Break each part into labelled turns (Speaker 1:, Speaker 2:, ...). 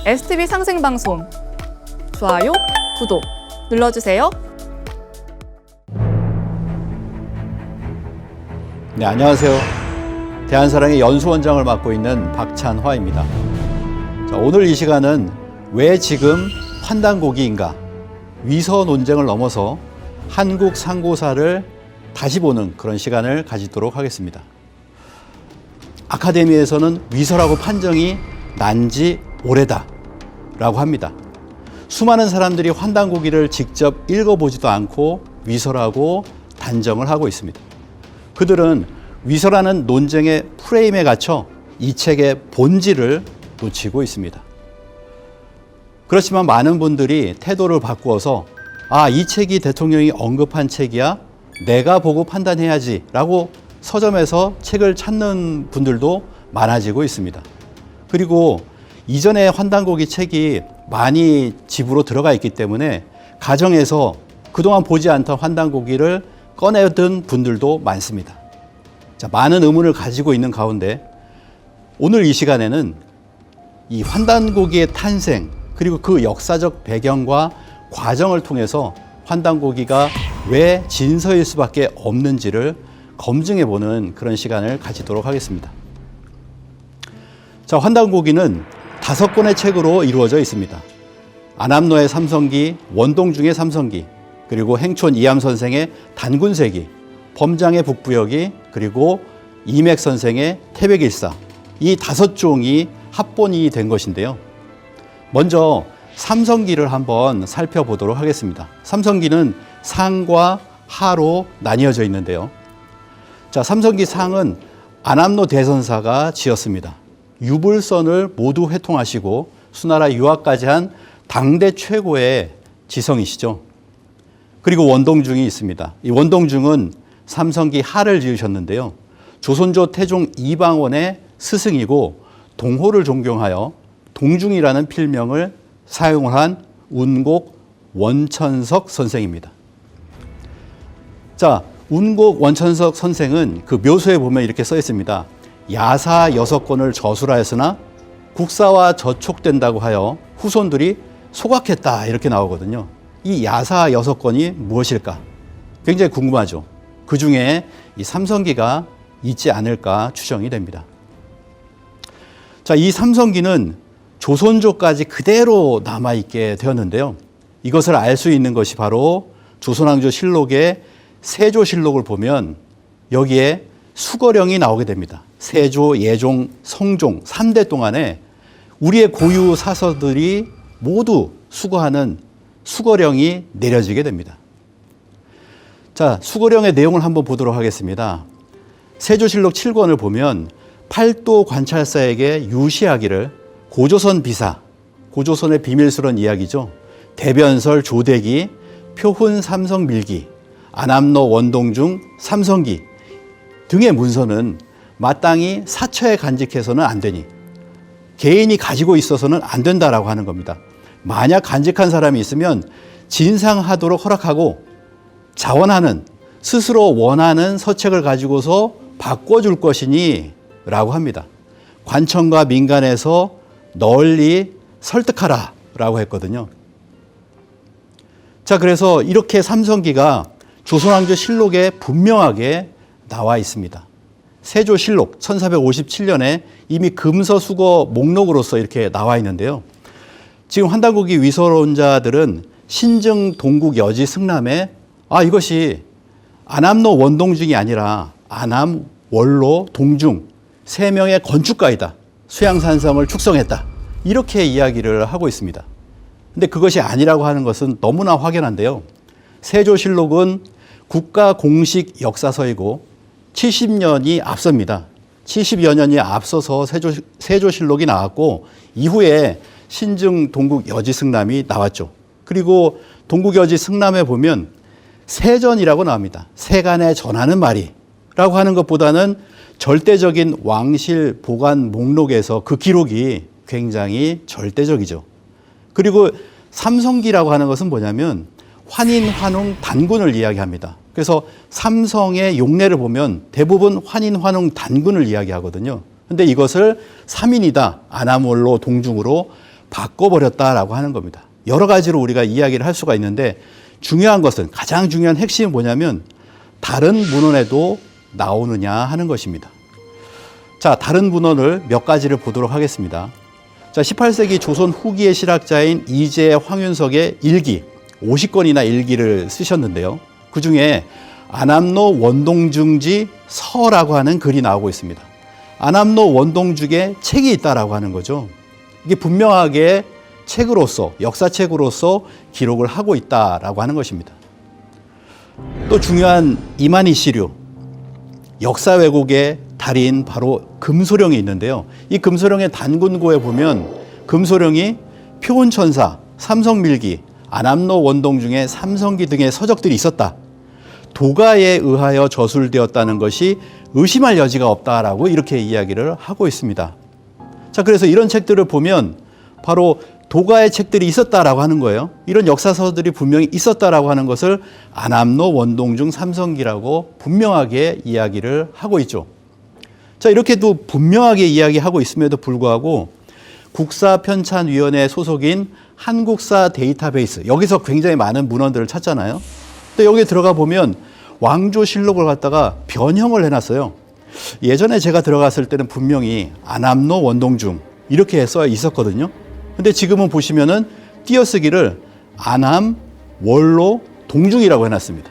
Speaker 1: STV 상생방송 좋아요, 구독 눌러주세요.
Speaker 2: 네, 안녕하세요. 대한사랑의 연수원장을 맡고 있는 박찬화입니다. 자, 오늘 이 시간은 왜 지금 환단고기인가? 위서 논쟁을 넘어서 한국 상고사를 다시 보는 그런 시간을 가지도록 하겠습니다. 아카데미에서는 위서라고 판정이 난 지 오래다라고 합니다. 수많은 사람들이 환단고기를 직접 읽어보지도 않고 위서라고 단정을 하고 있습니다. 그들은 위서라는 논쟁의 프레임에 갇혀 이 책의 본질을 놓치고 있습니다. 그렇지만 많은 분들이 태도를 바꾸어서 이 책이 대통령이 언급한 책이야? 내가 보고 판단해야지 라고 서점에서 책을 찾는 분들도 많아지고 있습니다. 그리고 이전에 환단고기 책이 많이 집으로 들어가 있기 때문에 가정에서 그동안 보지 않던 환단고기를 꺼내든 분들도 많습니다. 자, 많은 의문을 가지고 있는 가운데 오늘 이 시간에는 이 환단고기의 탄생 그리고 그 역사적 배경과 과정을 통해서 환단고기가 왜 진서일 수밖에 없는지를 검증해보는 그런 시간을 가지도록 하겠습니다. 자, 환단고기는 5권의 책으로 이루어져 있습니다. 안암노의 삼성기, 원동중의 삼성기, 그리고 행촌 이암 선생의 단군세기, 범장의 북부여기, 그리고 이맥 선생의 태백일사, 이 5종이 합본이 된 것인데요. 먼저 삼성기를 한번 살펴보도록 하겠습니다. 삼성기는 상과 하로 나뉘어져 있는데요. 자, 삼성기 상은 안암노 대선사가 지었습니다. 유불선을 모두 회통하시고 수나라 유학까지 한 당대 최고의 지성이시죠. 그리고 원동중이 있습니다. 이 원동중은 삼성기 하를 지으셨는데요. 조선조 태종 이방원의 스승이고 동호를 존경하여 동중이라는 필명을 사용을 한 운곡 원천석 선생입니다. 자, 운곡 원천석 선생은 그 묘소에 보면 이렇게 써 있습니다. 야사 6권을 저술하였으나 국사와 저촉된다고 하여 후손들이 소각했다 이렇게 나오거든요. 이 야사 6권이 무엇일까? 굉장히 궁금하죠. 그 중에 이 삼성기가 있지 않을까 추정이 됩니다. 자, 이 삼성기는 조선조까지 그대로 남아있게 되었는데요. 이것을 알 수 있는 것이 바로 조선왕조 실록의 세조실록을 보면 여기에 수거령이 나오게 됩니다. 세조, 예종, 성종 3대 동안에 우리의 고유 사서들이 모두 수거하는 수거령이 내려지게 됩니다. 자, 수거령의 내용을 한번 보도록 하겠습니다. 세조실록 7권을 보면 팔도 관찰사에게 유시하기를 고조선 비사, 고조선의 비밀스러운 이야기죠. 대변설 조대기, 표훈 삼성밀기, 안암노 원동중 삼성기 등의 문서는 마땅히 사처에 간직해서는 안 되니 개인이 가지고 있어서는 안 된다라고 하는 겁니다. 만약 간직한 사람이 있으면 진상하도록 허락하고 자원하는 스스로 원하는 서책을 가지고서 바꿔줄 것이니 라고 합니다. 관청과 민간에서 널리 설득하라 라고 했거든요. 자, 그래서 이렇게 삼성기가 조선왕조 실록에 분명하게 나와 있습니다. 세조실록 1457년에 이미 금서수거 목록으로서 이렇게 나와 있는데요. 지금 환단고기 위서론자들은 신증 동국 여지 승남에 이것이 안암노 원동중이 아니라 안암, 원로, 동중 3명의 건축가이다. 수양산성을 축성했다. 이렇게 이야기를 하고 있습니다. 근데 그것이 아니라고 하는 것은 너무나 확연한데요. 세조실록은 국가 공식 역사서이고 70년이 앞섭니다. 70여 년이 앞서서 세조실록이 나왔고 이후에 신증 동국 여지승남이 나왔죠. 그리고 동국 여지승남에 보면 세전이라고 나옵니다. 세간에 전하는 말이라고 하는 것보다는 절대적인 왕실 보관 목록에서 그 기록이 굉장히 절대적이죠. 그리고 삼성기라고 하는 것은 뭐냐면 환인, 환웅, 단군을 이야기합니다. 그래서 삼성의 용례를 보면 대부분 환인, 환웅, 단군을 이야기하거든요. 근데 이것을 3인이다. 안암, 원로, 동중으로 바꿔버렸다라고 하는 겁니다. 여러 가지로 우리가 이야기를 할 수가 있는데 중요한 것은, 가장 중요한 핵심은 뭐냐면 다른 문헌에도 나오느냐 하는 것입니다. 자, 다른 문헌을 몇 가지를 보도록 하겠습니다. 자, 18세기 조선 후기의 실학자인 이재 황윤석의 일기, 50권이나 일기를 쓰셨는데요. 그 중에 안암로 원동중지 서라고 하는 글이 나오고 있습니다. 안암로 원동중에 책이 있다라고 하는 거죠. 이게 분명하게 책으로서, 역사책으로서 기록을 하고 있다라고 하는 것입니다. 또 중요한 이만희 시류, 역사 왜곡의 달인 바로 금소령이 있는데요. 이 금소령의 단군고에 보면 금소령이 표온천사, 삼성밀기, 안암로 원동중에 삼성기 등의 서적들이 있었다. 도가에 의하여 저술되었다는 것이 의심할 여지가 없다라고 이렇게 이야기를 하고 있습니다. 자, 그래서 이런 책들을 보면 바로 도가의 책들이 있었다라고 하는 거예요. 이런 역사서들이 분명히 있었다라고 하는 것을 안암로 원동중 삼성기라고 분명하게 이야기를 하고 있죠. 자, 이렇게도 분명하게 이야기하고 있음에도 불구하고 국사편찬위원회 소속인 한국사 데이터베이스, 여기서 굉장히 많은 문헌들을 찾잖아요. 근데 여기에 들어가 보면 왕조실록을 갖다가 변형을 해놨어요. 예전에 제가 들어갔을 때는 분명히 안암로 원동중 이렇게 써 있었거든요. 근데 지금은 보시면은 띄어쓰기를 안암, 원로, 동중이라고 해놨습니다.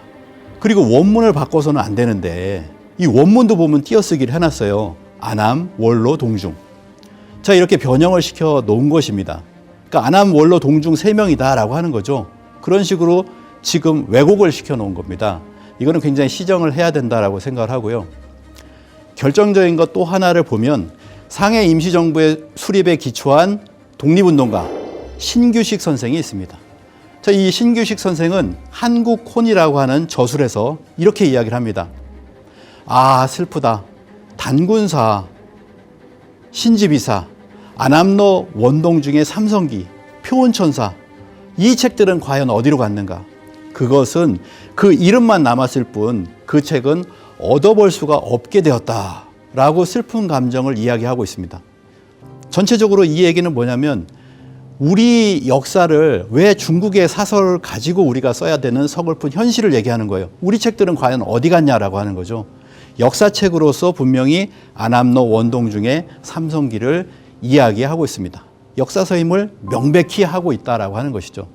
Speaker 2: 그리고 원문을 바꿔서는 안 되는데 이 원문도 보면 띄어쓰기를 해놨어요. 안암, 원로, 동중. 자, 이렇게 변형을 시켜 놓은 것입니다. 그러니까 안암, 원로, 동중 세 명이다라고 하는 거죠. 그런 식으로 지금 왜곡을 시켜 놓은 겁니다. 이거는 굉장히 시정을 해야 된다라고 생각을 하고요. 결정적인 것 또 하나를 보면 상해 임시정부의 수립에 기초한 독립운동가 신규식 선생이 있습니다. 자, 이 신규식 선생은 한국혼이라고 하는 저술에서 이렇게 이야기를 합니다. 아, 슬프다. 단군사, 신지비사, 안암로 원동중의 삼성기, 표온천사, 이 책들은 과연 어디로 갔는가? 그것은 그 이름만 남았을 뿐 그 책은 얻어볼 수가 없게 되었다라고 슬픈 감정을 이야기하고 있습니다. 전체적으로 이 얘기는 뭐냐면 우리 역사를 왜 중국의 사설을 가지고 우리가 써야 되는 서글픈 현실을 얘기하는 거예요. 우리 책들은 과연 어디 갔냐라고 하는 거죠. 역사책으로서 분명히 안암로 원동중의 삼성기를 이야기하고 있습니다. 역사서임을 명백히 하고 있다라고 하는 것이죠.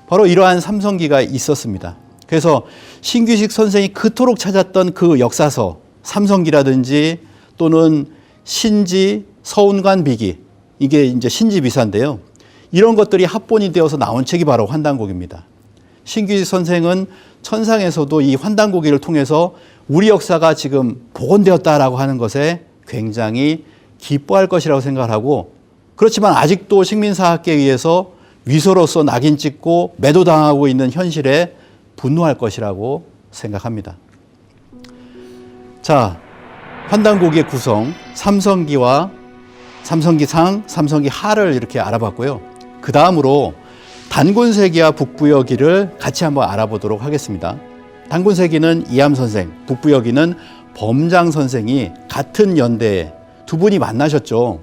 Speaker 2: 바로 이러한 삼성기가 있었습니다. 그래서 신규식 선생이 그토록 찾았던 그 역사서, 삼성기라든지 또는 신지, 서운관 비기, 이게 이제 신지비사인데요. 이런 것들이 합본이 되어서 나온 책이 바로 환단곡입니다. 신규식 선생은 천상에서도 이 환단곡기를 통해서 우리 역사가 지금 복원되었다라고 하는 것에 굉장히 기뻐할 것이라고 생각을 하고, 그렇지만 아직도 식민사학계에 의해서 위서로서 낙인 찍고 매도당하고 있는 현실에 분노할 것이라고 생각합니다. 자, 환단곡의 구성, 삼성기와 삼성기상, 삼성기하를 이렇게 알아봤고요. 그 다음으로 단군세기와 북부여기를 같이 한번 알아보도록 하겠습니다. 단군세기는 이암 선생, 북부여기는 범장 선생이 같은 연대에 두 분이 만나셨죠.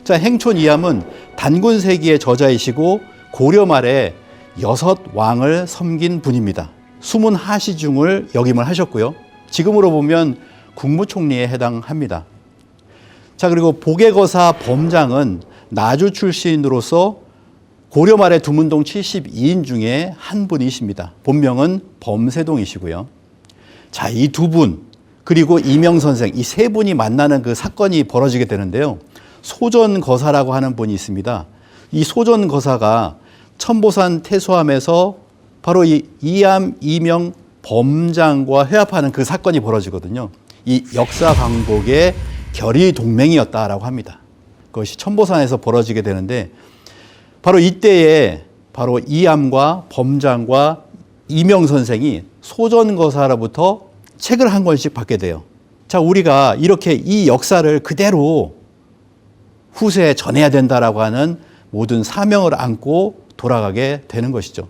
Speaker 2: 자, 행촌 이암은 단군세기의 저자이시고 고려 말에 6왕을 섬긴 분입니다. 숨은 하시중을 역임을 하셨고요. 지금으로 보면 국무총리에 해당합니다. 자, 그리고 복외거사 범장은 나주 출신으로서 고려 말의 두문동 72인 중에 한 분이십니다. 본명은 범세동이시고요. 자, 이 두 분, 그리고 이명 선생, 이 세 분이 만나는 그 사건이 벌어지게 되는데요. 소전거사라고 하는 분이 있습니다. 이 소전거사가 천보산 태수함에서 바로 이 이암, 이명, 범장과 회합하는 그 사건이 벌어지거든요. 이 역사 강복의 결의 동맹이었다라고 합니다. 그것이 천보산에서 벌어지게 되는데 바로 이때에 바로 이암과 범장과 이명 선생이 소전거사로부터 책을 한 권씩 받게 돼요. 자, 우리가 이렇게 이 역사를 그대로 후세에 전해야 된다라고 하는 모든 사명을 안고 돌아가게 되는 것이죠.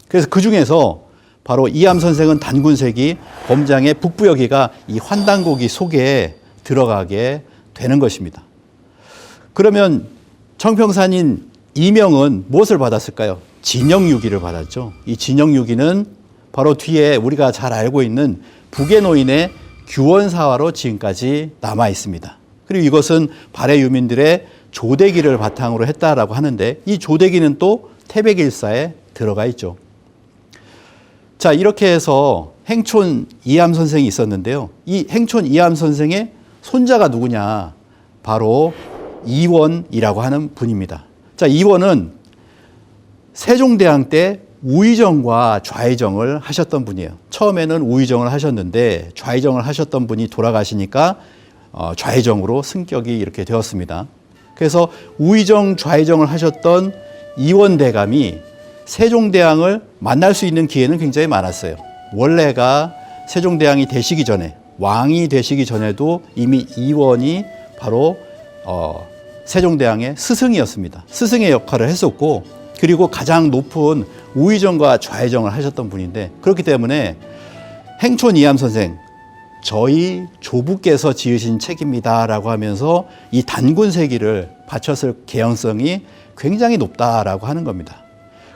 Speaker 2: 그래서 그 중에서 바로 이암 선생은 단군세기, 범장의 북부여기가 이 환단곡이 속에 들어가게 되는 것입니다. 그러면 청평산인 이명은 무엇을 받았을까요? 진영유기를 받았죠. 이 진영유기는 바로 뒤에 우리가 잘 알고 있는 북의 노인의 규원사화로 지금까지 남아 있습니다. 그리고 이것은 발해 유민들의 조대기를 바탕으로 했다라고 하는데 이 조대기는 또 태백일사에 들어가 있죠. 자, 이렇게 해서 행촌 이암 선생이 있었는데요. 이 행촌 이암 선생의 손자가 누구냐? 바로 이원이라고 하는 분입니다. 자, 이원은 세종대왕 때 우의정과 좌의정을 하셨던 분이에요. 처음에는 우의정을 하셨는데 좌의정을 하셨던 분이 돌아가시니까 좌의정으로 승격이 이렇게 되었습니다. 그래서 우의정, 좌의정을 하셨던 이원 대감이 세종대왕을 만날 수 있는 기회는 굉장히 많았어요. 원래가 세종대왕이 되시기 전에, 왕이 되시기 전에도 이미 이원이 바로 세종대왕의 스승이었습니다. 스승의 역할을 했었고, 그리고 가장 높은 우의정과 좌의정을 하셨던 분인데, 그렇기 때문에 행촌 이암 선생, 저희 조부께서 지으신 책입니다라고 하면서 이 단군세기를 바쳤을 개연성이 굉장히 높다라고 하는 겁니다.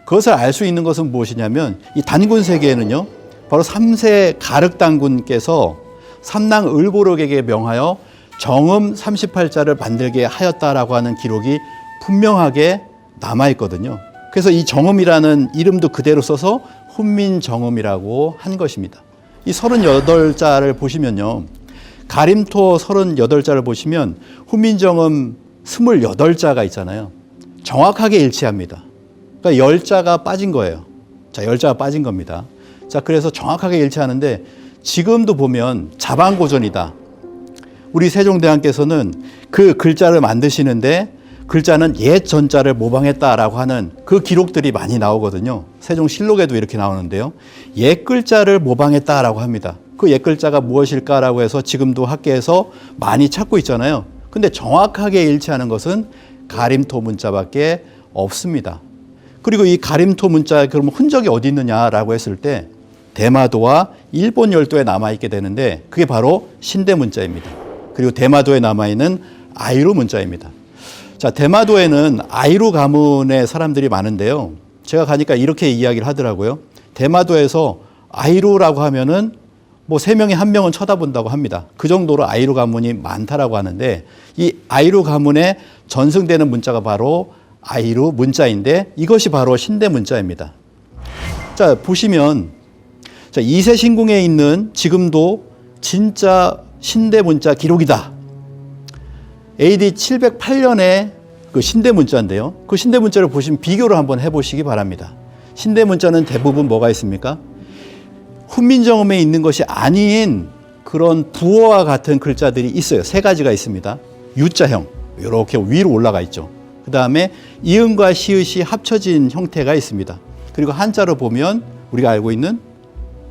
Speaker 2: 그것을 알 수 있는 것은 무엇이냐면 이 단군세기에는요, 바로 3세 가륵단군께서 삼랑 을보록에게 명하여 정음 38자를 만들게 하였다라고 하는 기록이 분명하게 남아있거든요. 그래서 이 정음이라는 이름도 그대로 써서 훈민정음이라고 한 것입니다. 이 38자를 보시면요, 가림토 38자를 보시면 훈민정음 28자가 있잖아요. 정확하게 일치합니다. 그러니까 10자가 빠진 거예요. 자, 10자가 빠진 겁니다. 자, 그래서 정확하게 일치하는데 지금도 보면 자방고전이다. 우리 세종대왕께서는 그 글자를 만드시는데 글자는 옛 전자를 모방했다라고 하는 그 기록들이 많이 나오거든요. 세종실록에도 이렇게 나오는데요. 옛 글자를 모방했다라고 합니다. 그 옛 글자가 무엇일까라고 해서 지금도 학계에서 많이 찾고 있잖아요. 근데 정확하게 일치하는 것은 가림토 문자밖에 없습니다. 그리고 이 가림토 문자에 그러면 흔적이 어디 있느냐라고 했을 때 대마도와 일본 열도에 남아있게 되는데 그게 바로 신대 문자입니다. 그리고 대마도에 남아있는 아이루 문자입니다. 자, 대마도에는 아이루 가문의 사람들이 많은데요. 제가 가니까 이렇게 이야기를 하더라고요. 대마도에서 아이루라고 하면은 뭐 3명에 1명은 쳐다본다고 합니다. 그 정도로 아이루 가문이 많다라고 하는데 이 아이루 가문에 전승되는 문자가 바로 아이루 문자인데 이것이 바로 신대 문자입니다. 자, 보시면 자, 이세신궁에 있는 지금도 진짜 신대 문자 기록이다. AD 708년에 그 신대 문자인데요. 그 신대 문자를 보시면 비교를 한번 해보시기 바랍니다. 신대 문자는 대부분 뭐가 있습니까? 훈민정음에 있는 것이 아닌 그런 부어와 같은 글자들이 있어요. 3가지가 있습니다. U자형, 이렇게 위로 올라가 있죠. 그 다음에 이음과 시읒이 합쳐진 형태가 있습니다. 그리고 한자로 보면 우리가 알고 있는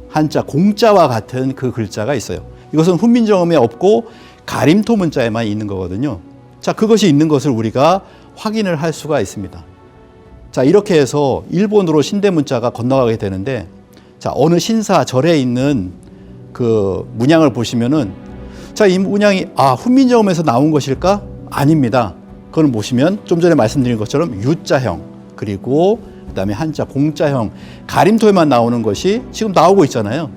Speaker 2: 한자 공자와 같은 그 글자가 있어요. 이것은 훈민정음에 없고 가림토 문자에만 있는 거거든요. 자, 그것이 있는 것을 우리가 확인을 할 수가 있습니다. 자, 이렇게 해서 일본으로 신대 문자가 건너가게 되는데, 자, 어느 신사 절에 있는 그 문양을 보시면은, 자, 이 문양이 훈민정음에서 나온 것일까? 아닙니다. 그걸 보시면 좀 전에 말씀드린 것처럼 U자형, 그리고 그다음에 한자 공자형, 가림토에만 나오는 것이 지금 나오고 있잖아요.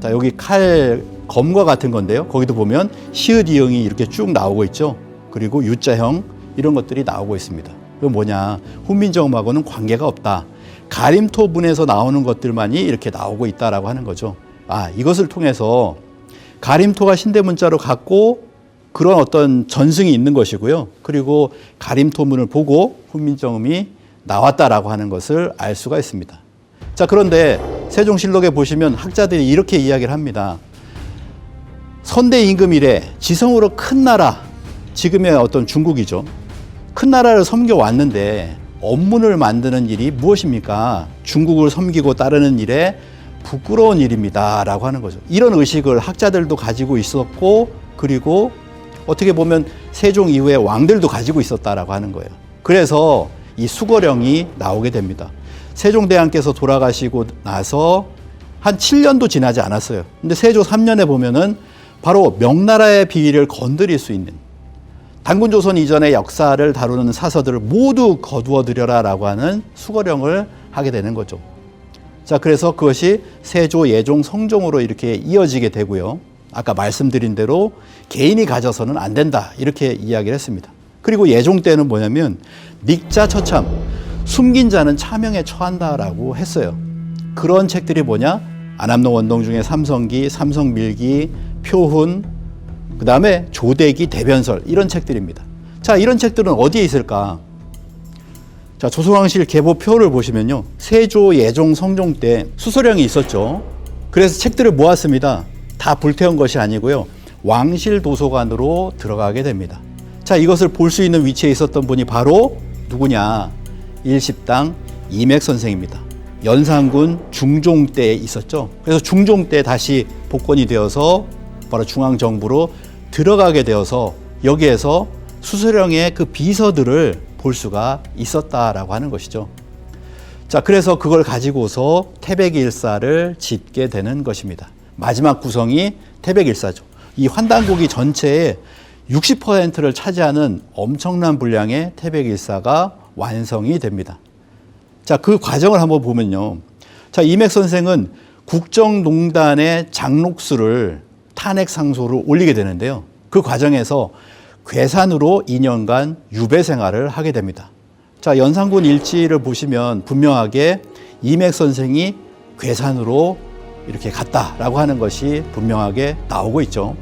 Speaker 2: 자, 여기 칼 검과 같은 건데요. 거기도 보면 시읒 이응이 이렇게 쭉 나오고 있죠. 그리고 U자형 이런 것들이 나오고 있습니다. 그건 뭐냐? 훈민정음하고는 관계가 없다. 가림토 문에서 나오는 것들만이 이렇게 나오고 있다라고 하는 거죠. 이것을 통해서 가림토가 신대 문자로 갖고 그런 어떤 전승이 있는 것이고요. 그리고 가림토 문을 보고 훈민정음이 나왔다라고 하는 것을 알 수가 있습니다. 자, 그런데 세종실록에 보시면 학자들이 이렇게 이야기를 합니다. 선대 임금 이래 지성으로 큰 나라, 지금의 어떤 중국이죠. 큰 나라를 섬겨왔는데 업문을 만드는 일이 무엇입니까? 중국을 섬기고 따르는 일에 부끄러운 일입니다. 라고 하는 거죠. 이런 의식을 학자들도 가지고 있었고, 그리고 어떻게 보면 세종 이후에 왕들도 가지고 있었다라고 하는 거예요. 그래서 이 수거령이 나오게 됩니다. 세종대왕께서 돌아가시고 나서 한 7년도 지나지 않았어요. 근데 세조 3년에 보면은 바로 명나라의 비위를 건드릴 수 있는, 단군조선 이전의 역사를 다루는 사서들을 모두 거두어들여라라고 하는 수거령을 하게 되는 거죠. 자, 그래서 그것이 세조, 예종, 성종으로 이렇게 이어지게 되고요. 아까 말씀드린 대로 개인이 가져서는 안 된다 이렇게 이야기를 했습니다. 그리고 예종 때는 뭐냐면 닉자 처참, 숨긴 자는 차명에 처한다라고 했어요. 그런 책들이 뭐냐? 안암록 원동중의 삼성기, 삼성밀기, 표훈, 그 다음에 조대기, 대변설 이런 책들입니다. 자, 이런 책들은 어디에 있을까? 자, 조선왕실 계보표를 보시면요. 세조, 예종, 성종 때 수서령이 있었죠. 그래서 책들을 모았습니다. 다 불태운 것이 아니고요. 왕실 도서관으로 들어가게 됩니다. 자, 이것을 볼 수 있는 위치에 있었던 분이 바로 누구냐? 일십당 이맥 선생입니다. 연산군 중종 때에 있었죠. 그래서 중종 때 다시 복권이 되어서 바로 중앙정부로 들어가게 되어서 여기에서 수서령의 그 비서들을 볼 수가 있었다라고 하는 것이죠. 자, 그래서 그걸 가지고서 태백일사를 짓게 되는 것입니다. 마지막 구성이 태백일사죠. 이 환단고기 전체의 60%를 차지하는 엄청난 분량의 태백일사가 완성이 됩니다. 자, 그 과정을 한번 보면요. 자, 이맥 선생은 국정농단의 장록수를 탄핵 상소를 올리게 되는데요. 그 과정에서 괴산으로 2년간 유배 생활을 하게 됩니다. 자, 연산군 일지를 보시면 분명하게 이맥 선생이 괴산으로 이렇게 갔다라고 하는 것이 분명하게 나오고 있죠.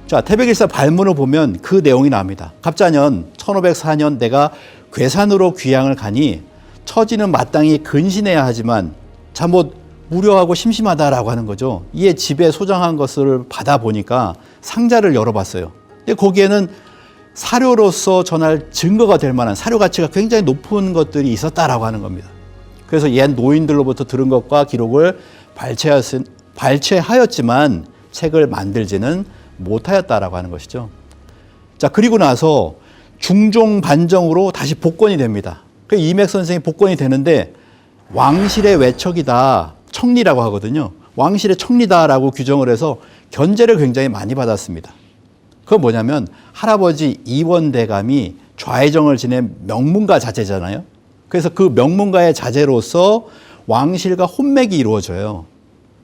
Speaker 2: 자, 태백일사 발문을 보면 그 내용이 나옵니다. 갑자년 1504년 내가 괴산으로 귀양을 가니 처지는 마땅히 근신해야 하지만 잠못 무료하고 심심하다라고 하는 거죠. 이에 집에 소장한 것을 받아보니까 상자를 열어봤어요. 근데 거기에는 사료로서 전할 증거가 될 만한 사료 가치가 굉장히 높은 것들이 있었다라고 하는 겁니다. 그래서 옛 노인들로부터 들은 것과 기록을 발췌하였지만 책을 만들지는 못하였다라고 하는 것이죠. 자, 그리고 나서 중종 반정으로 다시 복권이 됩니다. 그 이맥 선생이 복권이 되는데 왕실의 외척이다, 청리라고 하거든요. 왕실의 청리다라고 규정을 해서 견제를 굉장히 많이 받았습니다. 그건 뭐냐면 할아버지 이원대감이 좌의정을 지낸 명문가 자제잖아요. 그래서 그 명문가의 자제로서 왕실과 혼맥이 이루어져요.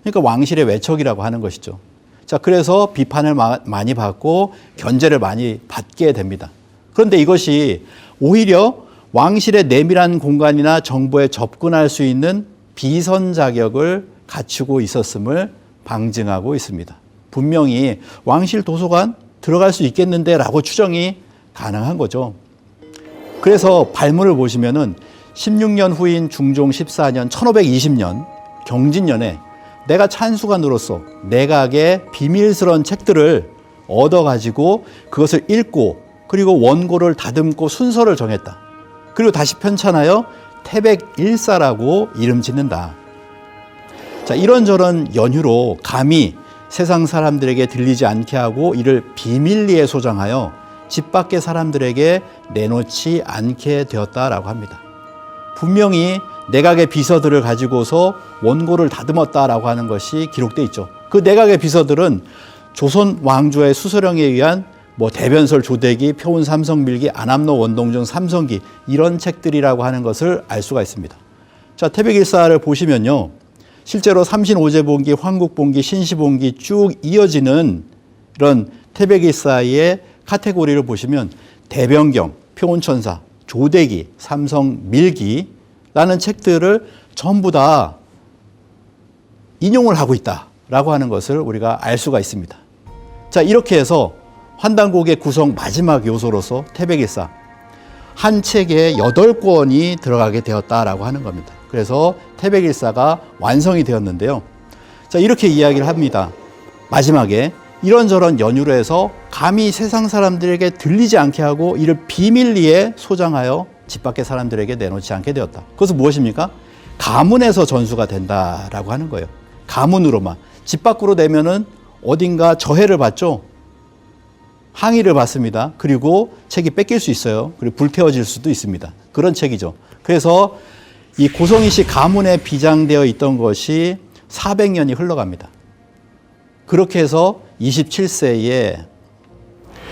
Speaker 2: 그러니까 왕실의 외척이라고 하는 것이죠. 자, 그래서 비판을 많이 받고 견제를 많이 받게 됩니다. 그런데 이것이 오히려 왕실의 내밀한 공간이나 정보에 접근할 수 있는 비선 자격을 갖추고 있었음을 방증하고 있습니다. 분명히 왕실 도서관 들어갈 수 있겠는데 라고 추정이 가능한 거죠. 그래서 발문을 보시면은 16년 후인 중종 14년 1520년 경진년에 내가 찬수관으로서 내각의 비밀스러운 책들을 얻어가지고 그것을 읽고 그리고 원고를 다듬고 순서를 정했다. 그리고 다시 편찬하여 태백일사라고 이름 짓는다. 자, 이런저런 연유로 감히 세상 사람들에게 들리지 않게 하고 이를 비밀리에 소장하여 집 밖의 사람들에게 내놓지 않게 되었다라고 합니다. 분명히 내각의 비서들을 가지고서 원고를 다듬었다라고 하는 것이 기록되어 있죠. 그 내각의 비서들은 조선 왕조의 수서령에 의한 대변설, 조대기, 표훈, 삼성밀기, 안암록 원동중, 삼성기 이런 책들이라고 하는 것을 알 수가 있습니다. 자, 태백일사를 보시면요. 실제로 삼신오제본기, 황국본기, 신시본기 쭉 이어지는 이런 태백일사의 카테고리를 보시면 대변경, 표훈천사, 조대기, 삼성밀기라는 책들을 전부 다 인용을 하고 있다라고 하는 것을 우리가 알 수가 있습니다. 자, 이렇게 해서 환단곡의 구성 마지막 요소로서 태백일사 한 책에 8권이 들어가게 되었다라고 하는 겁니다. 그래서 태백일사가 완성이 되었는데요. 자, 이렇게 이야기를 합니다. 마지막에 이런저런 연유로 해서 감히 세상 사람들에게 들리지 않게 하고 이를 비밀리에 소장하여 집 밖의 사람들에게 내놓지 않게 되었다. 그것은 무엇입니까? 가문에서 전수가 된다라고 하는 거예요. 가문으로만. 집 밖으로 내면은 어딘가 저해를 받죠. 항의를 받습니다. 그리고 책이 뺏길 수 있어요. 그리고 불태워질 수도 있습니다. 그런 책이죠. 그래서 이 고성이씨 가문에 비장되어 있던 것이 400년이 흘러갑니다. 그렇게 해서 27세에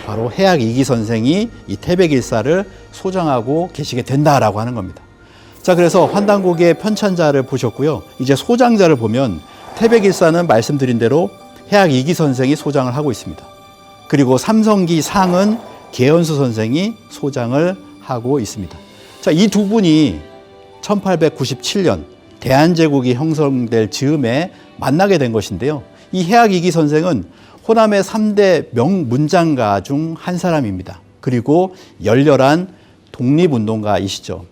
Speaker 2: 바로 해학 이기 선생이 이 태백일사를 소장하고 계시게 된다라고 하는 겁니다. 자, 그래서 환단고기의 편찬자를 보셨고요. 이제 소장자를 보면 태백일사는 말씀드린 대로 해학 이기 선생이 소장을 하고 있습니다. 그리고 삼성기 상은 계현수 선생이 소장을 하고 있습니다. 자, 이 두 분이 1897년 대한제국이 형성될 즈음에 만나게 된 것인데요. 이 해학 이기 선생은 호남의 3대 명문장가 중 한 사람입니다. 그리고 열렬한 독립운동가이시죠.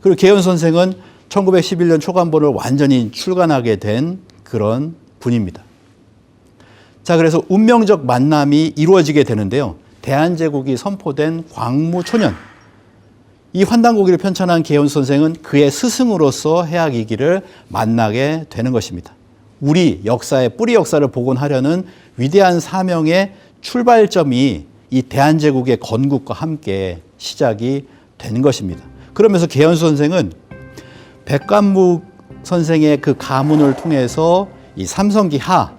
Speaker 2: 그리고 계현 선생은 1911년 초간본을 완전히 출간하게 된 그런 분입니다. 자, 그래서 운명적 만남이 이루어지게 되는데요. 대한제국이 선포된 광무초년, 이 환단고기를 편찬한 계현 선생은 그의 스승으로서 해학 이기를 만나게 되는 것입니다. 우리 역사의 뿌리 역사를 복원하려는 위대한 사명의 출발점이 이 대한제국의 건국과 함께 시작이 된 것입니다. 그러면서 계현수 선생은 백관묵 선생의 그 가문을 통해서 이 삼성기 하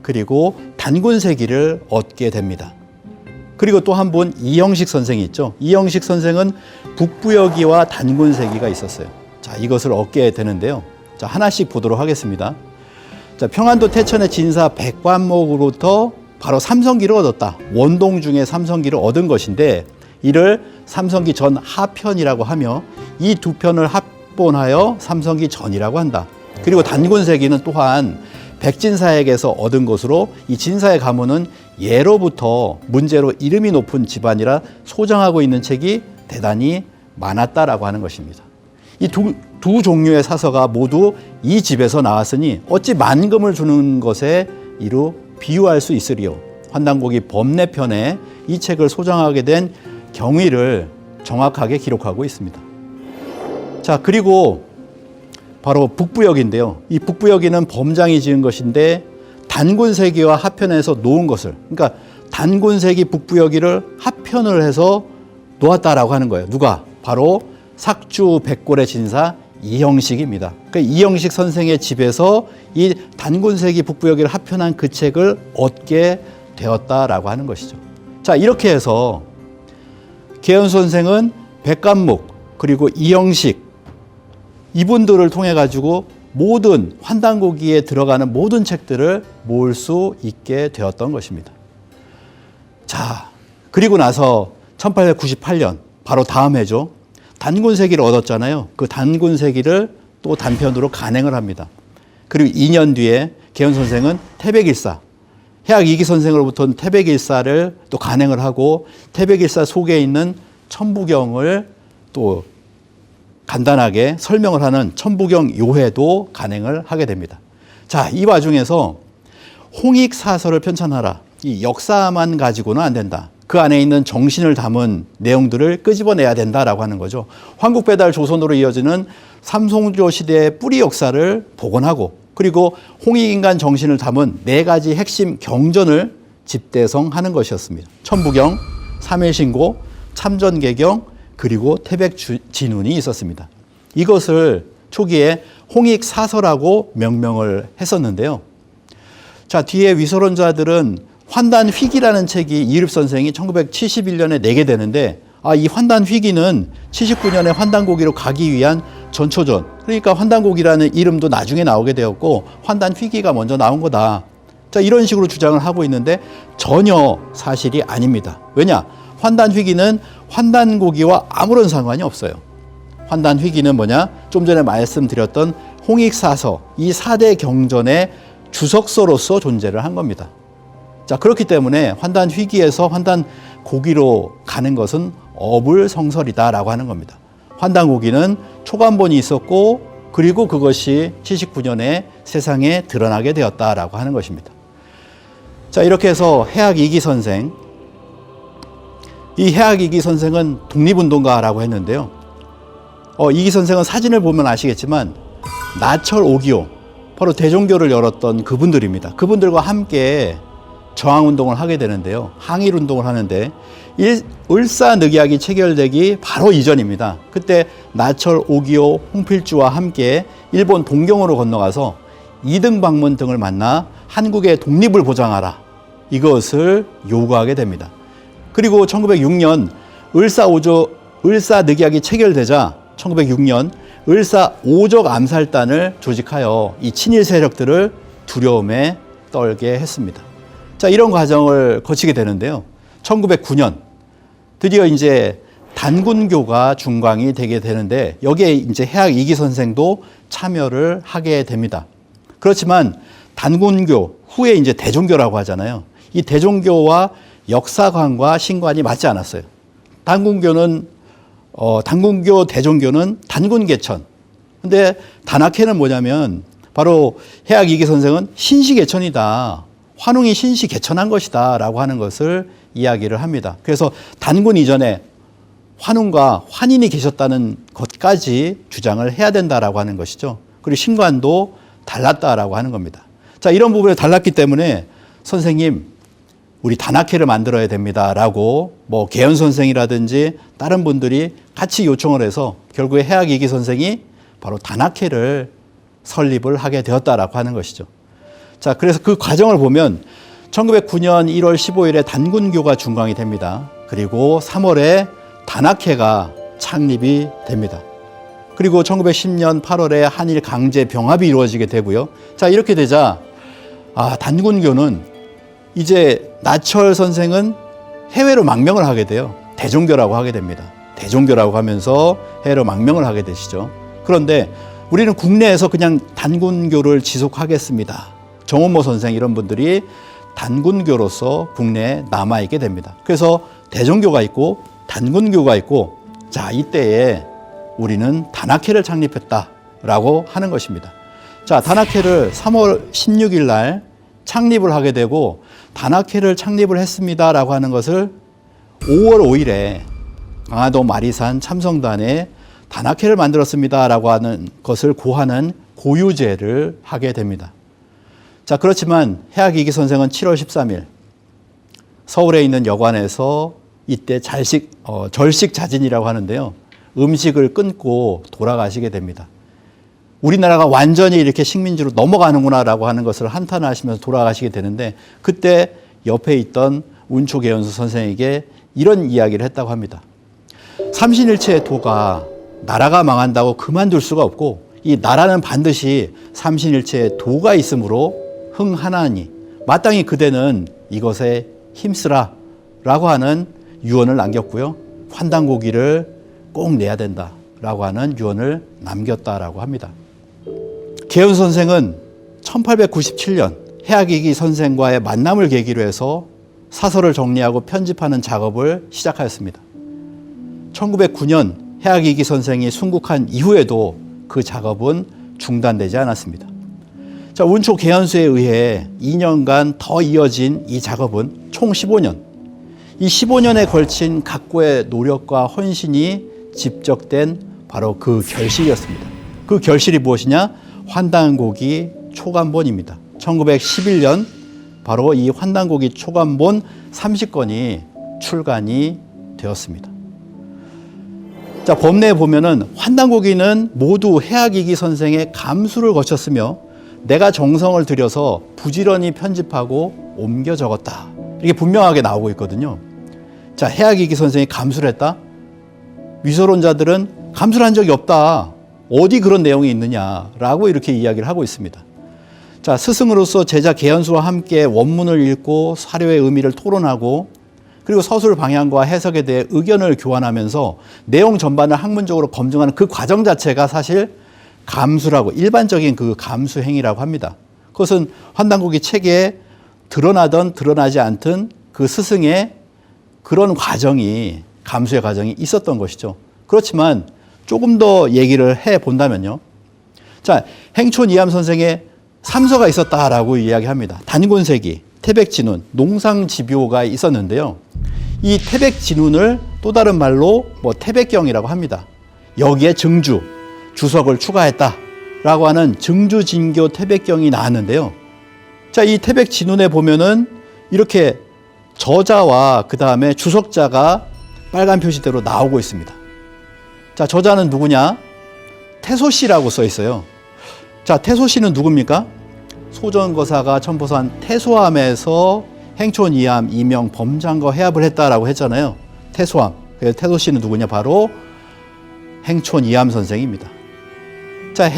Speaker 2: 그리고 단군세기를 얻게 됩니다. 그리고 또 한 분 이영식 선생이 있죠. 이영식 선생은 북부여기와 단군세기가 있었어요. 자, 이것을 얻게 되는데요. 자, 하나씩 보도록 하겠습니다. 자, 평안도 태천의 진사 백관목으로부터 바로 삼성기를 얻었다. 원동 중에 삼성기를 얻은 것인데 이를 삼성기 전 하편이라고 하며 이 두 편을 합본하여 삼성기 전이라고 한다. 그리고 단군세기는 또한 백진사에게서 얻은 것으로 이 진사의 가문은 예로부터 문제로 이름이 높은 집안이라 소장하고 있는 책이 대단히 많았다라고 하는 것입니다. 이 두 종류의 사서가 모두 이 집에서 나왔으니 어찌 만금을 주는 것에 이루 비유할 수 있으리요. 환단고기 법내편에 이 책을 소장하게 된 경위를 정확하게 기록하고 있습니다. 자, 그리고 바로 북부여기인데요. 이 북부여기는 범장이 지은 것인데 단군세기와 합편해서 놓은 것을, 그러니까 단군세기 북부여기를 합편을 해서 놓았다라고 하는 거예요. 누가? 바로 삭주 백골의 진사 이형식입니다. 그러니까 이형식 선생의 집에서 이 단군세기 북부여기를 합편한 그 책을 얻게 되었다라고 하는 것이죠. 자, 이렇게 해서 계현수 선생은 백관묵 그리고 이형식 이분들을 통해 가지고 모든 환단고기에 들어가는 모든 책들을 모을 수 있게 되었던 것입니다. 자, 그리고 나서 1898년 바로 다음 해죠. 단군세기를 얻었잖아요. 그 단군세기를 또 단편으로 간행을 합니다. 그리고 2년 뒤에 계현 선생은 태백일사, 해학 이기 선생으로부터는 태백일사를 또 간행을 하고 태백일사 속에 있는 천부경을 또 간단하게 설명을 하는 천부경 요회도 간행을 하게 됩니다. 자, 이 와중에서 홍익사서를 편찬하라. 이 역사만 가지고는 안 된다. 그 안에 있는 정신을 담은 내용들을 끄집어내야 된다라고 하는 거죠. 황국배달 조선으로 이어지는 삼송조 시대의 뿌리 역사를 복원하고 그리고 홍익인간 정신을 담은 4가지 핵심 경전을 집대성하는 것이었습니다. 천부경, 삼일신고, 참전개경, 그리고 태백진운이 있었습니다. 이것을 초기에 홍익사서라고 명명을 했었는데요. 자, 뒤에 위서론자들은 환단휘기라는 책이 이립 선생이 1971년에 내게 되는데 이 환단휘기는 79년에 환단고기로 가기 위한 전초전, 그러니까 환단고기라는 이름도 나중에 나오게 되었고 환단휘기가 먼저 나온 거다. 자, 이런 식으로 주장을 하고 있는데 전혀 사실이 아닙니다. 왜냐? 환단휘기는 환단고기와 아무런 상관이 없어요. 환단휘기는 뭐냐? 좀 전에 말씀드렸던 홍익사서, 이 4대 경전의 주석서로서 존재를 한 겁니다. 자, 그렇기 때문에 환단휘기에서 환단고기로 가는 것은 어불성설이다라고 하는 겁니다. 환단고기는 초간본이 있었고 그리고 그것이 79년에 세상에 드러나게 되었다라고 하는 것입니다. 자, 이렇게 해서 해학 이기 선생, 이 해학 이기 선생은 독립운동가라고 했는데요. 이기 선생은 사진을 보면 아시겠지만 나철 5.25 바로 대종교를 열었던 그분들입니다. 그분들과 함께 저항운동을 하게 되는데요. 항일운동을 하는데 을사늑약이 체결되기 바로 이전입니다. 그때 나철 5.25 홍필주와 함께 일본 동경으로 건너가서 이등방문 등을 만나 한국의 독립을 보장하라. 이것을 요구하게 됩니다. 그리고 1906년 을사늑약이 체결되자 1906년 을사5적 암살단을 조직하여 이 친일 세력들을 두려움에 떨게 했습니다. 자, 이런 과정을 거치게 되는데요. 1909년 드디어 이제 단군교가 중광이 되게 되는데 여기에 이제 해학 이기 선생도 참여를 하게 됩니다. 그렇지만 단군교 후에 이제 대종교라고 하잖아요. 이 대종교와 역사관과 신관이 맞지 않았어요. 단군교, 대종교는 단군개천. 근데 단학회는 뭐냐면 바로 해학 이기 선생은 신시개천이다. 환웅이 신시개천한 것이다. 라고 하는 것을 이야기를 합니다. 그래서 단군 이전에 환웅과 환인이 계셨다는 것까지 주장을 해야 된다라고 하는 것이죠. 그리고 신관도 달랐다라고 하는 겁니다. 자, 이런 부분에 달랐기 때문에 선생님, 우리 단학회를 만들어야 됩니다라고 뭐 계현 선생이라든지 다른 분들이 같이 요청을 해서 결국에 해학 이기 선생이 바로 단학회를 설립을 하게 되었다라고 하는 것이죠. 자, 그래서 그 과정을 보면 1909년 1월 15일에 단군교가 중광이 됩니다. 그리고 3월에 단학회가 창립이 됩니다. 그리고 1910년 8월에 한일 강제 병합이 이루어지게 되고요. 자, 이렇게 되자 단군교는 이제 나철 선생은 해외로 망명을 하게 돼요. 대종교라고 하게 됩니다. 대종교라고 하면서 해외로 망명을 하게 되시죠. 그런데 우리는 국내에서 그냥 단군교를 지속하겠습니다. 정원모 선생 이런 분들이 단군교로서 국내에 남아있게 됩니다. 그래서 대종교가 있고 단군교가 있고, 자, 이때에 우리는 단학회를 창립했다라고 하는 것입니다. 자, 단학회를 3월 16일 날 창립을 하게 되고, 단학회를 창립을 했습니다라고 하는 것을 5월 5일에 강화도 마리산 참성단에 단학회를 만들었습니다라고 하는 것을 고하는 고유제를 하게 됩니다. 자, 그렇지만 해학 이기 선생은 7월 13일 서울에 있는 여관에서 이때 절식 자진이라고 하는데요. 음식을 끊고 돌아가시게 됩니다. 우리나라가 완전히 이렇게 식민지로 넘어가는구나라고 하는 것을 한탄하시면서 돌아가시게 되는데, 그때 옆에 있던 운초계연수 선생에게 이런 이야기를 했다고 합니다. 삼신일체의 도가 나라가 망한다고 그만둘 수가 없고, 이 나라는 반드시 삼신일체의 도가 있으므로 흥하나니 마땅히 그대는 이것에 힘쓰라 라고 하는 유언을 남겼고요. 환단고기를 꼭 내야 된다라고 하는 유언을 남겼다라고 합니다. 계훈 선생은 1897년 해학 이기 선생과의 만남을 계기로 해서 사설을 정리하고 편집하는 작업을 시작하였습니다. 1909년 해학 이기 선생이 순국한 이후에도 그 작업은 중단되지 않았습니다. 자, 운초 계현수에 의해 2년간 더 이어진 이 작업은 총 15년, 이 15년에 걸친 각고의 노력과 헌신이 집적된 바로 그 결실이었습니다. 그 결실이 무엇이냐? 환단고기 초간본입니다. 1911년 바로 이 환단고기 초간본 30권이 출간이 되었습니다. 자, 법내에 보면은 환단고기는 모두 해학 이기 선생의 감수를 거쳤으며 내가 정성을 들여서 부지런히 편집하고 옮겨 적었다. 이렇게 분명하게 나오고 있거든요. 자, 해학 이기 선생이 감수를 했다? 위서론자들은 감수를 한 적이 없다. 어디 그런 내용이 있느냐라고 이렇게 이야기를 하고 있습니다. 자, 스승으로서 제자 계현수와 함께 원문을 읽고 사료의 의미를 토론하고, 그리고 서술 방향과 해석에 대해 의견을 교환하면서 내용 전반을 학문적으로 검증하는 그 과정 자체가 사실 감수라고, 일반적인 그 감수 행위라고 합니다. 그것은 환단고기 책에 드러나든 드러나지 않든 그 스승의 그런 과정이, 감수의 과정이 있었던 것이죠. 그렇지만 조금 더 얘기를 해 본다면요. 자, 행촌 이함 선생의 삼서가 있었다라고 이야기합니다. 단군세기, 태백진운, 농상집요가 있었는데요. 이 태백진운을 또 다른 말로 태백경이라고 합니다. 여기에 증주, 주석을 추가했다라고 하는 증주진교 태백경이 나왔는데요. 자, 이 태백진운에 보면은 이렇게 저자와 그 다음에 주석자가 빨간 표시대로 나오고 있습니다. 자, 저자는 누구냐? 태소씨라고 써 있어요. 자, 태소씨는 누굽니까? 소전거사가 첨보산 태소함에서 행촌 이암, 이명, 범장과 해합을 했다라고 했잖아요. 태소암. 그래서 태소 씨는 누구냐? 바로 행촌 이암 선생입니다. 자,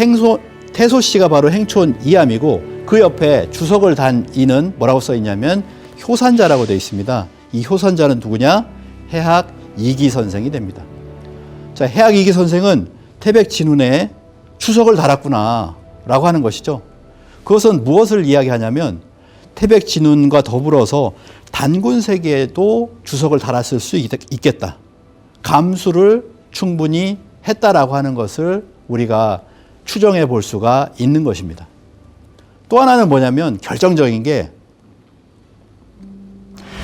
Speaker 2: 태소 씨가 바로 행촌 이암이고 그 옆에 주석을 단 이는 뭐라고 써 있냐면 효산자라고 되어 있습니다. 이 효산자는 누구냐? 해학 이기 선생이 됩니다. 자, 해학 이기 선생은 태백 진운에 주석을 달았구나 라고 하는 것이죠. 그것은 무엇을 이야기하냐면 태백 진운과 더불어서 단군 세계에도 주석을 달았을 수 있겠다. 감수를 충분히 했다라고 하는 것을 우리가 추정해 볼 수가 있는 것입니다. 또 하나는 뭐냐면 결정적인 게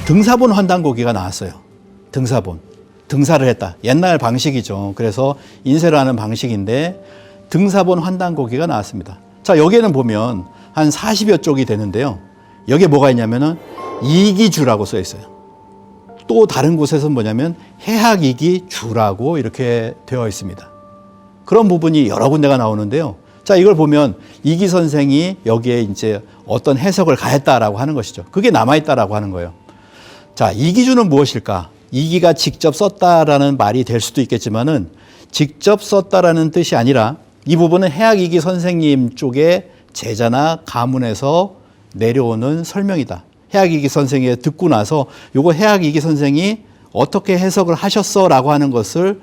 Speaker 2: 등사본 환단고기가 나왔어요. 등사본. 등사를 했다. 옛날 방식이죠. 그래서 인쇄를 하는 방식인데 등사본 환단고기가 나왔습니다. 자, 여기에는 보면 한 40여 쪽이 되는데요. 여기에 뭐가 있냐면은 이기주라고 써 있어요. 또 다른 곳에서는 뭐냐면 해학이기주라고 이렇게 되어 있습니다. 그런 부분이 여러 군데가 나오는데요. 자, 이걸 보면 이기 선생이 여기에 이제 어떤 해석을 가했다라고 하는 것이죠. 그게 남아있다라고 하는 거예요. 자, 이기주는 무엇일까? 이기가 직접 썼다라는 말이 될 수도 있겠지만은 직접 썼다라는 뜻이 아니라 이 부분은 해학이기 선생님 쪽의 제자나 가문에서 내려오는 설명이다. 해학이기 선생이 듣고 나서 요거 해학이기 선생이 어떻게 해석을 하셨어라고 하는 것을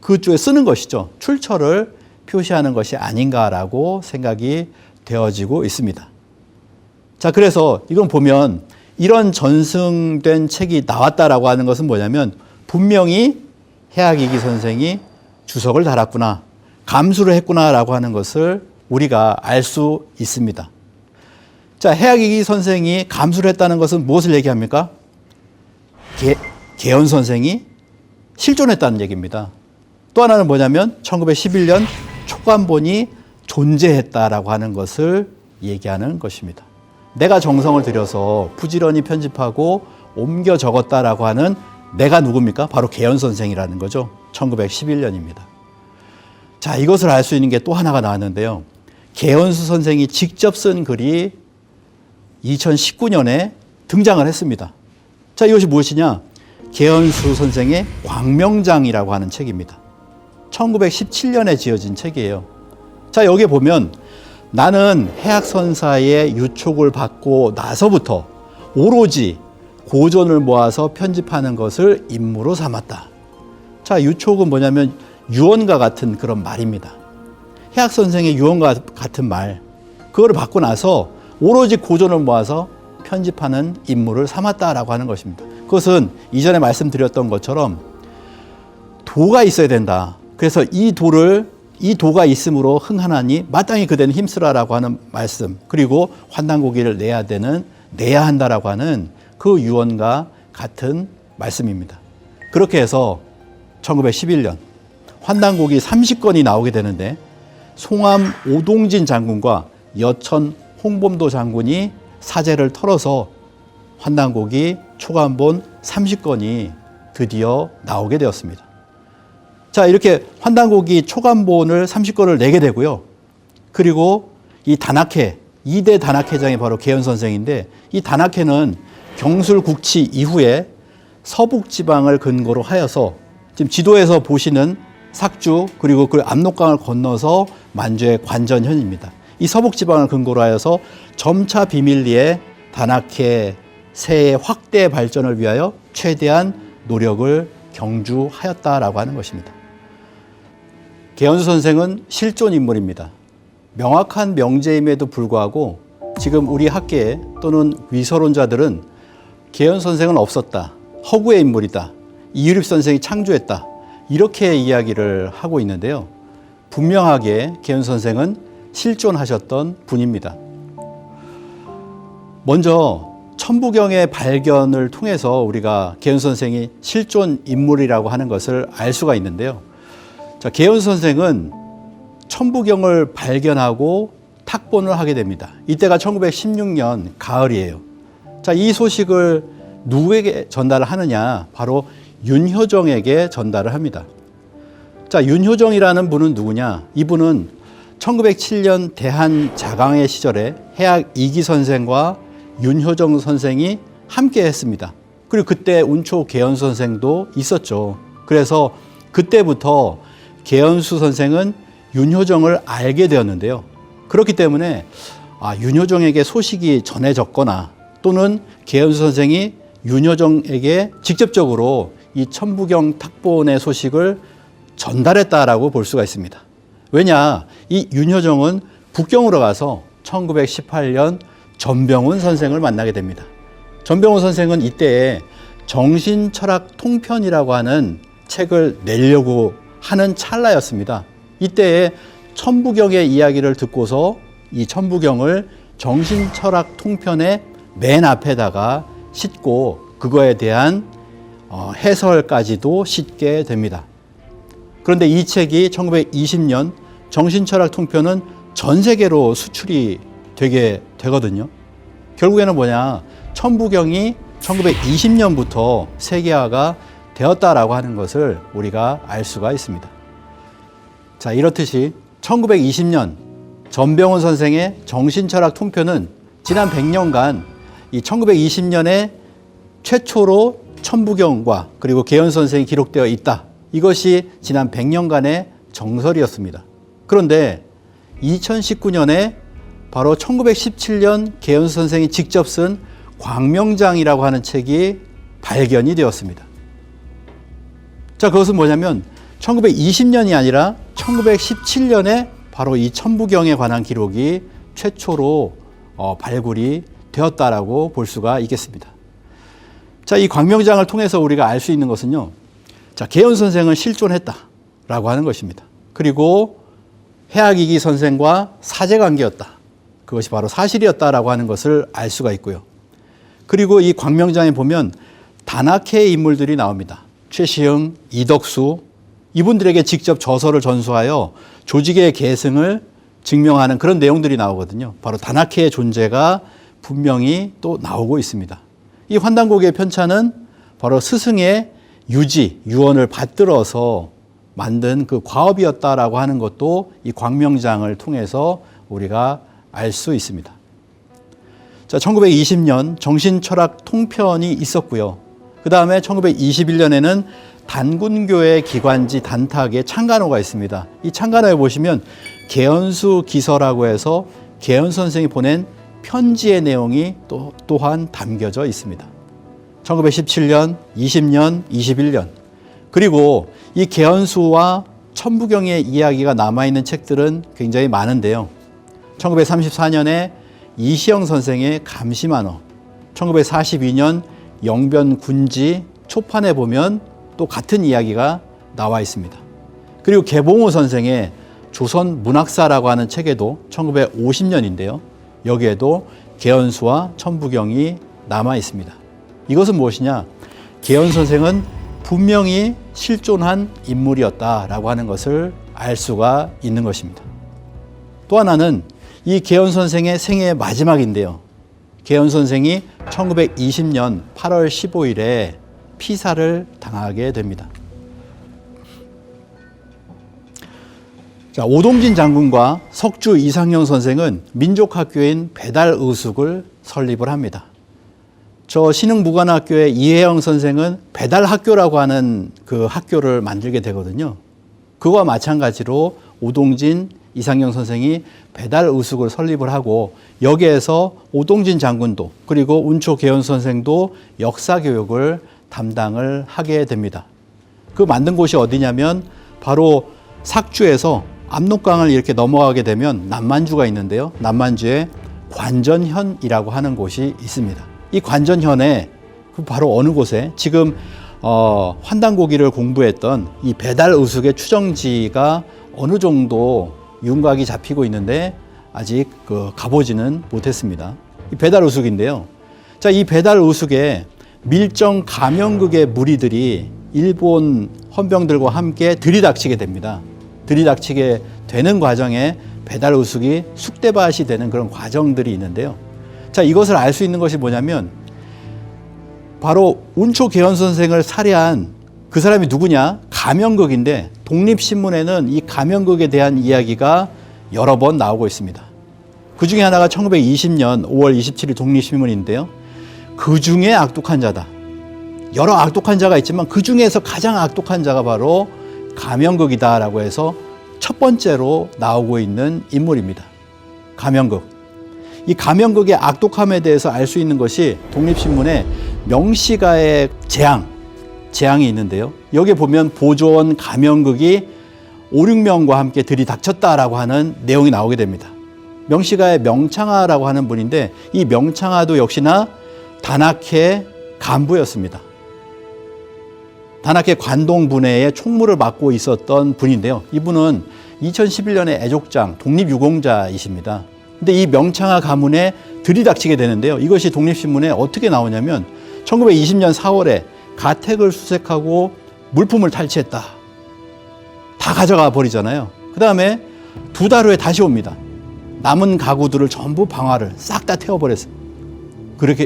Speaker 2: 그쪽에 쓰는 것이죠. 출처를 표시하는 것이 아닌가라고 생각이 되어지고 있습니다. 자, 그래서 이건 보면 이런 전승된 책이 나왔다라고 하는 것은 뭐냐면 분명히 해학이기 선생이 주석을 달았구나, 감수를 했구나라고 하는 것을 우리가 알 수 있습니다. 자, 해학이기 선생이 감수를 했다는 것은 무엇을 얘기합니까? 계연 선생이 실존했다는 얘기입니다. 또 하나는 뭐냐면 1911년 초간본이 존재했다라고 하는 것을 얘기하는 것입니다. 내가 정성을 들여서 부지런히 편집하고 옮겨 적었다라고 하는 내가 누굽니까? 바로 계연 선생이라는 거죠. 1911년입니다. 자, 이것을 알 수 있는 게 또 하나가 나왔는데요. 계연수 선생이 직접 쓴 글이 2019년에 등장을 했습니다. 자, 이것이 무엇이냐? 계연수 선생의 광명장이라고 하는 책입니다. 1917년에 지어진 책이에요. 자, 여기에 보면 나는 해학선사의 유촉을 받고 나서부터 오로지 고전을 모아서 편집하는 것을 임무로 삼았다. 자, 유촉은 뭐냐면 유언과 같은 그런 말입니다. 해학선생의 유언과 같은 말, 그거를 받고 나서 오로지 고전을 모아서 편집하는 임무를 삼았다라고 하는 것입니다. 그것은 이전에 말씀드렸던 것처럼 도가 있어야 된다. 그래서 이 도가 있으므로 흥하나니 마땅히 그대는 힘쓰라라고 하는 말씀, 그리고 환단고기를 내야 한다라고 하는 그 유언과 같은 말씀입니다. 그렇게 해서 1911년 환단고기 30권이 나오게 되는데 송암 오동진 장군과 여천 홍범도 장군이 사제를 털어서 환단고기 초간본 30권이 드디어 나오게 되었습니다. 자, 이렇게 환단고기 초간본을 30권을 내게 되고요. 그리고 이 단학회, 2대 단학회장이 바로 계연 선생인데, 이 단학회는 경술국치 이후에 서북지방을 근거로 하여서 지금 지도에서 보시는 삭주 그리고 그 압록강을 건너서 만주의 관전현입니다. 이 서북지방을 근거로 하여서 점차 비밀리에 단학회 세의 확대 발전을 위하여 최대한 노력을 경주하였다라고 하는 것입니다. 계연수 선생은 실존 인물입니다. 명확한 명제임에도 불구하고 지금 우리 학계 또는 위서론자들은 계연 선생은 없었다, 허구의 인물이다, 이유립 선생이 창조했다, 이렇게 이야기를 하고 있는데요. 분명하게 계연 선생은 실존하셨던 분입니다. 먼저 천부경의 발견을 통해서 우리가 계연 선생이 실존 인물이라고 하는 것을 알 수가 있는데요. 자, 계연 선생은 천부경을 발견하고 탁본을 하게 됩니다. 이때가 1916년 가을이에요. 자, 이 소식을 누구에게 전달을 하느냐? 바로 윤효정에게 전달을 합니다. 자, 윤효정이라는 분은 누구냐? 이분은 1907년 대한자강회 시절에 해학 이기 선생과 윤효정 선생이 함께 했습니다. 그리고 그때 운초 개연수 선생도 있었죠. 그래서 그때부터 개연수 선생은 윤효정을 알게 되었는데요. 그렇기 때문에 윤효정에게 소식이 전해졌거나 또는 개연수 선생이 윤효정에게 직접적으로 이 천부경 탁본의 소식을 전달했다라고 볼 수가 있습니다. 왜냐, 이 윤효정은 북경으로 가서 1918년 전병훈 선생을 만나게 됩니다. 전병훈 선생은 이때에 정신철학 통편이라고 하는 책을 내려고 하는 찰나였습니다. 이때에 천부경의 이야기를 듣고서 이 천부경을 정신철학 통편의 맨 앞에다가 싣고 그거에 대한 해설까지도 싣게 됩니다. 그런데 이 책이 1920년 정신철학 통편은 전 세계로 수출이 되게 되거든요. 결국에는 뭐냐, 천부경이 1920년부터 세계화가 되었다라고 하는 것을 우리가 알 수가 있습니다. 자, 이렇듯이 1920년 전병훈 선생의 정신철학 통편은 지난 100년간 이 1920년에 최초로 천부경과 그리고 개연수 선생이 기록되어 있다. 이것이 지난 100년간의 정설이었습니다. 그런데 2019년에 바로 1917년 개연수 선생이 직접 쓴 광명장이라고 하는 책이 발견이 되었습니다. 자, 그것은 뭐냐면 1920년이 아니라 1917년에 바로 이 천부경에 관한 기록이 최초로 발굴이 되었다라고 볼 수가 있겠습니다. 자, 이 광명장을 통해서 우리가 알 수 있는 것은요. 자, 개연수 선생은 실존했다라고 하는 것입니다. 그리고 해학이기 선생과 사제관계였다. 그것이 바로 사실이었다라고 하는 것을 알 수가 있고요. 그리고 이 광명장에 보면 단학회의 인물들이 나옵니다. 최시흥, 이덕수, 이분들에게 직접 저서를 전수하여 조직의 계승을 증명하는 그런 내용들이 나오거든요. 바로 단학회의 존재가 분명히 또 나오고 있습니다. 이 환단고개의 편찬은 바로 스승의 유지, 유언을 받들어서 만든 그 과업이었다라고 하는 것도 이 광명장을 통해서 우리가 알 수 있습니다. 자, 1920년 정신철학 통편이 있었고요. 그 다음에 1921년에는 단군교회 기관지 단탁의 창간호가 있습니다. 이 창간호에 보시면 개연수 기서라고 해서 개연수 선생이 보낸 편지의 내용이 또한 담겨져 있습니다. 1917년, 20년, 21년 그리고 이 개연수와 천부경의 이야기가 남아있는 책들은 굉장히 많은데요. 1934년에 이시영 선생의 감시만어, 1942년 영변군지 초판에 보면 또 같은 이야기가 나와 있습니다. 그리고 개봉호 선생의 조선문학사라고 하는 책에도 1950년인데요. 여기에도 개연수와 천부경이 남아 있습니다. 이것은 무엇이냐? 개연수 선생은 분명히 실존한 인물이었다라고 하는 것을 알 수가 있는 것입니다. 또 하나는 이 개연수 선생의 생애의 마지막인데요. 개연수 선생이 1920년 8월 15일에 피사를 당하게 됩니다. 자, 오동진 장군과 석주 이상영 선생은 민족학교인 배달의숙을 설립을 합니다. 저 신흥무관학교의 이혜영 선생은 배달학교라고 하는 그 학교를 만들게 되거든요. 그와 마찬가지로 오동진, 이상영 선생이 배달의숙을 설립을 하고 여기에서 오동진 장군도 그리고 운초 개연수 선생도 역사교육을 담당을 하게 됩니다. 그 만든 곳이 어디냐면 바로 삭주에서 압록강을 이렇게 넘어가게 되면 남만주가 있는데요. 남만주에 관전현이라고 하는 곳이 있습니다. 이 관전현에 바로 어느 곳에 지금 환단고기를 공부했던 이 배달의숙의 추정지가 어느 정도 윤곽이 잡히고 있는데 아직 가보지는 못했습니다. 이 배달의숙인데요. 자, 이 배달의숙에 밀정 가면극의 무리들이 일본 헌병들과 함께 들이닥치게 됩니다. 들이닥치게 되는 과정에 배달의숙이 쑥대밭이 되는 그런 과정들이 있는데요. 자, 이것을 알 수 있는 것이 뭐냐면 바로 운초 개연수 선생을 살해한 그 사람이 누구냐? 가면극인데 독립신문에는 이 가면극에 대한 이야기가 여러 번 나오고 있습니다. 그 중에 하나가 1920년 5월 27일 독립신문인데요. 그 중에 악독한 자다. 여러 악독한 자가 있지만 그 중에서 가장 악독한 자가 바로 가면극이다라고 해서 첫 번째로 나오고 있는 인물입니다. 가면극. 이 가면극의 악독함에 대해서 알 수 있는 것이 독립신문에 명시가의 재앙이 있는데요. 여기 보면 보조원 가면극이 5, 6명과 함께 들이닥쳤다라고 하는 내용이 나오게 됩니다. 명시가의 명창하라고 하는 분인데 이 명창하도 역시나 단학회 간부였습니다. 단학회 관동분회의 총무를 맡고 있었던 분인데요. 이분은 2011년에 애족장 독립유공자이십니다. 근데 이 명창하 가문에 들이닥치게 되는데요. 이것이 독립신문에 어떻게 나오냐면 1920년 4월에 가택을 수색하고 물품을 탈취했다. 다 가져가 버리잖아요. 그 다음에 2달 후에 다시 옵니다. 남은 가구들을 전부 방화를 싹 다 태워버렸어요.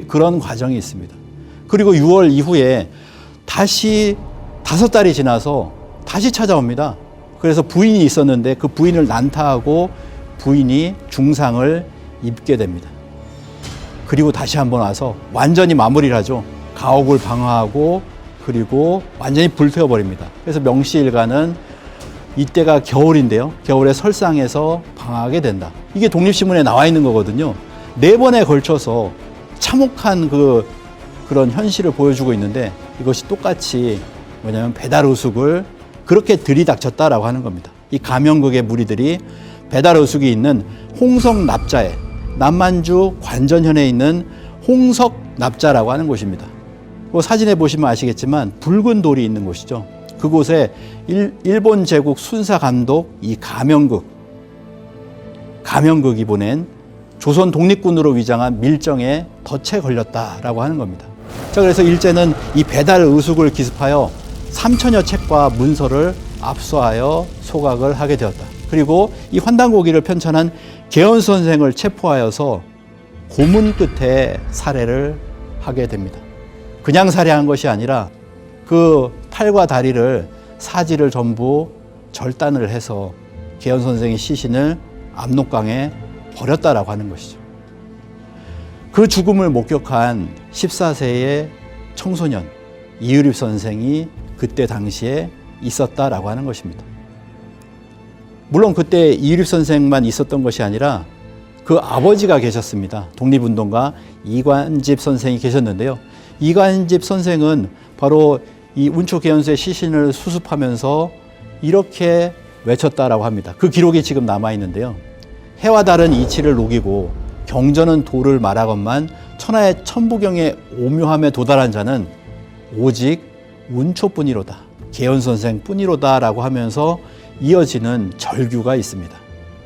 Speaker 2: 그런 과정이 있습니다. 그리고 6월 이후에 다시 5달이 지나서 다시 찾아옵니다. 그래서 부인이 있었는데 그 부인을 난타하고 부인이 중상을 입게 됩니다. 그리고 다시 한번 와서 완전히 마무리를 하죠. 가옥을 방화하고 그리고 완전히 불태워버립니다. 그래서 명시일가는 이때가 겨울인데요. 겨울에 설상에서 방화하게 된다. 이게 독립신문에 나와 있는 거거든요. 4번에 걸쳐서 참혹한 그런 현실을 보여주고 있는데 이것이 똑같이 뭐냐면 배달의숙을 그렇게 들이닥쳤다라고 하는 겁니다. 이 가면극의 무리들이 배달의숙이 있는 홍석납자에 남만주 관전현에 있는 홍석납자라고 하는 곳입니다. 그 사진에 보시면 아시겠지만 붉은 돌이 있는 곳이죠. 그곳에 일본 제국 순사 감독 이 가면극이 보낸 조선 독립군으로 위장한 밀정에 덫에 걸렸다라고 하는 겁니다. 자, 그래서 일제는 이 배달의숙을 기습하여 3천여 책과 문서를 압수하여 소각을 하게 되었다. 그리고 이 환단고기를 편찬한 개연수 선생을 체포하여서 고문 끝에 살해를 하게 됩니다. 그냥 살해한 것이 아니라 그 팔과 다리를 사지를 전부 절단을 해서 개연 선생의 시신을 압록강에 버렸다라고 하는 것이죠. 그 죽음을 목격한 14세의 청소년 이유립 선생이 그때 당시에 있었다라고 하는 것입니다. 물론 그때 이유립 선생만 있었던 것이 아니라 그 아버지가 계셨습니다. 독립운동가 이관집 선생이 계셨는데요. 이관집 선생은 바로 이 운초 개연수의 시신을 수습하면서 이렇게 외쳤다라고 합니다. 그 기록이 지금 남아 있는데요. 해와 달은 이치를 녹이고 경전은 도를 말하건만 천하의 천부경의 오묘함에 도달한 자는 오직 운초뿐이로다. 개연 선생 뿐이로다라고 하면서 이어지는 절규가 있습니다.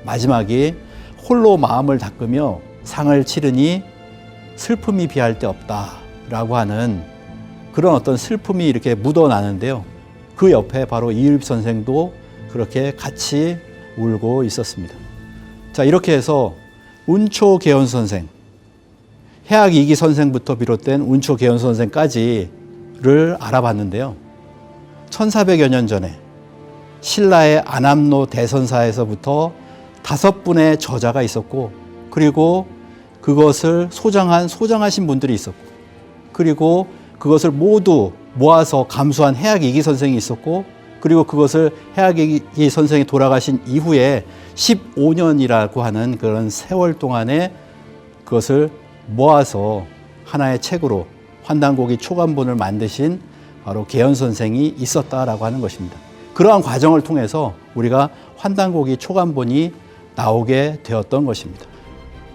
Speaker 2: 마지막이 홀로 마음을 닦으며 상을 치르니 슬픔이 비할 데 없다라고 하는 그런 어떤 슬픔이 이렇게 묻어나는데요. 그 옆에 바로 이유립 선생도 그렇게 같이 울고 있었습니다. 자, 이렇게 해서 운초 개연 선생, 해학 이기 선생부터 비롯된 운초 개연 선생까지를 알아봤는데요. 1400여 년 전에 신라의 안암로 대선사에서부터 5분의 저자가 있었고, 그리고 그것을 소장하신 분들이 있었고, 그리고 그것을 모두 모아서 감수한 해학 이기 선생이 있었고, 그리고 그것을 해학 이기 선생이 돌아가신 이후에 15년이라고 하는 그런 세월 동안에 그것을 모아서 하나의 책으로 환단고기 초간본을 만드신 바로 개연 선생이 있었다라고 하는 것입니다. 그러한 과정을 통해서 우리가 환단고기 초간본이 나오게 되었던 것입니다.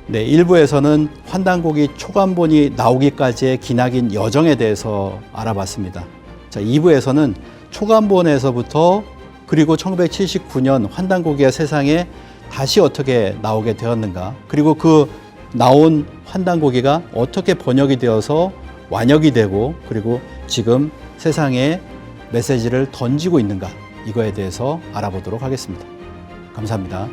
Speaker 2: 네, 1부에서는 환단고기 초간본이 나오기까지의 기나긴 여정에 대해서 알아봤습니다. 자, 2부에서는 초간본에서부터 그리고 1979년 환단고기가 세상에 다시 어떻게 나오게 되었는가, 그리고 그 나온 환단고기가 어떻게 번역이 되어서 완역이 되고 그리고 지금 세상에 메시지를 던지고 있는가, 이거에 대해서 알아보도록 하겠습니다. 감사합니다.